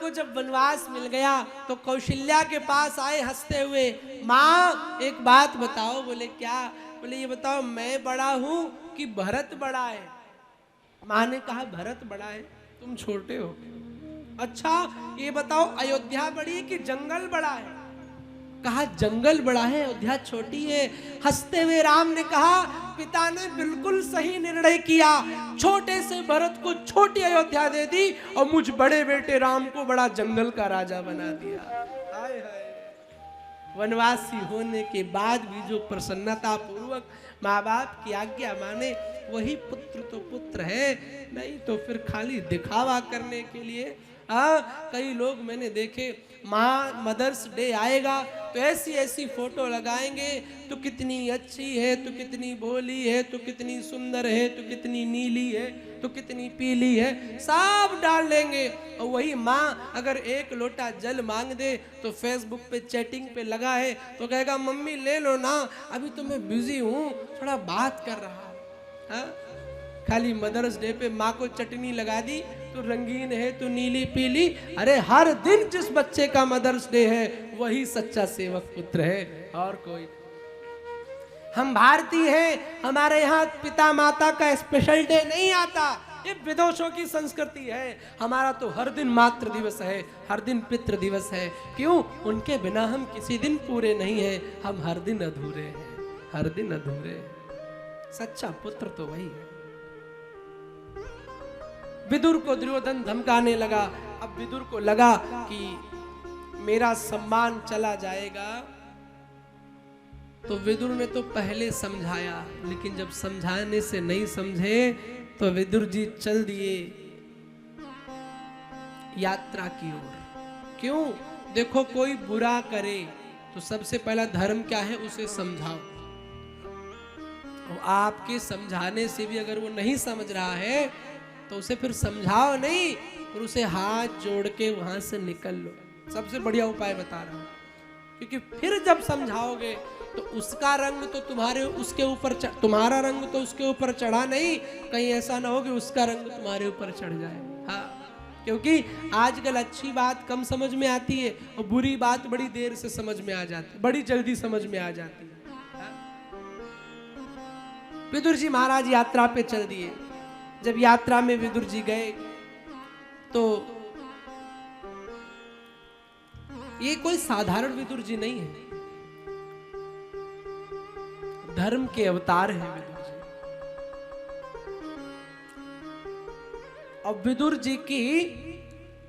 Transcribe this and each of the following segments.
को जब वनवास मिल गया तो कौशल्या के पास आए हंसते हुए, माँ एक बात बताओ। बोले क्या? बोले ये बताओ मैं बड़ा हूं कि भरत बड़ा है? माँ ने कहा भरत बड़ा है, तुम छोटे हो। अच्छा ये बताओ अयोध्या बड़ी है कि जंगल बड़ा है? कहा जंगल बड़ा है, अयोध्या छोटी है। हंसते हुए राम ने कहा पिता ने बिल्कुल सही निर्णय किया, छोटे से भरत को छोटी अयोध्या दे दी और मुझ बड़े बेटे राम को बड़ा जंगल का राजा बना दिया। हाय हाय। वनवासी होने के बाद भी जो प्रसन्नता पूर्वक माँ बाप की आज्ञा माने वही पुत्र तो पुत्र है, नहीं तो फिर खाली दिखावा करने के लिए। कई लोग मैंने देखे माँ मदर्स डे आएगा तो ऐसी ऐसी फोटो लगाएंगे, तो कितनी अच्छी है, तो कितनी भोली है, तो कितनी सुंदर है, तो कितनी नीली है, तो कितनी पीली है, सब डाल लेंगे। और वही माँ अगर एक लोटा जल मांग दे तो फेसबुक पे चैटिंग पे लगा है तो कहेगा मम्मी ले लो ना, अभी तो मैं बिजी हूँ, थोड़ा बात कर रहा। खाली मदर्स डे पे माँ को चटनी लगा दी तो रंगीन है, तो नीली पीली। अरे हर दिन जिस बच्चे का मदर्स डे है वही सच्चा सेवक पुत्र है, और कोई। हम भारतीय हैं, हमारे यहाँ पिता माता का स्पेशल डे नहीं आता, ये विदेशों की संस्कृति है। हमारा तो हर दिन मातृ दिवस है, हर दिन पितृ दिवस है। क्यों? उनके बिना हम किसी दिन पूरे नहीं है, हम हर दिन अधूरे हैं, हर दिन अधूरे। सच्चा पुत्र तो वही है। विदुर को दुर्योधन धमकाने लगा। अब विदुर को लगा कि मेरा सम्मान चला जाएगा, तो विदुर ने तो पहले समझाया, लेकिन जब समझाने से नहीं समझे तो विदुर जी चल दिए यात्रा की ओर। क्यों? देखो कोई बुरा करे तो सबसे पहला धर्म क्या है, उसे समझाओ। और आपके समझाने से भी अगर वो नहीं समझ रहा है तो उसे फिर समझाओ नहीं, फिर उसे हाथ जोड़ के वहां से निकल लो। सबसे बढ़िया उपाय बता रहा हूं, क्योंकि फिर जब समझाओगे तो उसका रंग तो तुम्हारे उसके ऊपर, तुम्हारा रंग तो उसके ऊपर चढ़ा नहीं, कहीं ऐसा ना हो कि उसका रंग तुम्हारे ऊपर चढ़ जाए। हाँ, क्योंकि आजकल अच्छी बात कम समझ में आती है और बुरी बात बड़ी देर से समझ में आ जाती है, बड़ी जल्दी समझ में आ जाती है। विदुर जी महाराज यात्रा पे चल दिए। जब यात्रा में विदुर जी गए तो ये कोई साधारण विदुर जी नहीं है, धर्म के अवतार हैं विदुर जी। और विदुर जी की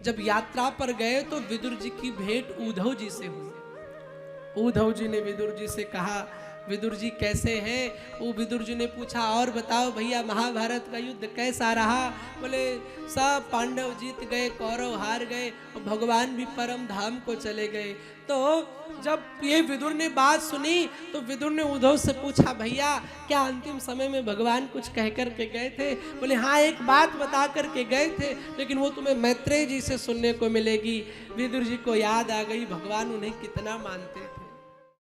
जब यात्रा पर गए तो विदुर जी की भेंट उद्धव जी से हुई। उद्धव जी ने विदुर जी से कहा विदुर जी कैसे हैं? वो विदुर जी ने पूछा और बताओ भैया महाभारत का युद्ध कैसा रहा? बोले सब पांडव जीत गए, कौरव हार गए और भगवान भी परम धाम को चले गए। तो जब ये विदुर ने बात सुनी तो विदुर ने उद्धव से पूछा भैया क्या अंतिम समय में भगवान कुछ कह कर के गए थे? बोले हाँ एक बात बता कर के गए थे, लेकिन वो तुम्हें मैत्रेय जी से सुनने को मिलेगी। विदुर जी को याद आ गई भगवान उन्हें कितना मानते थे।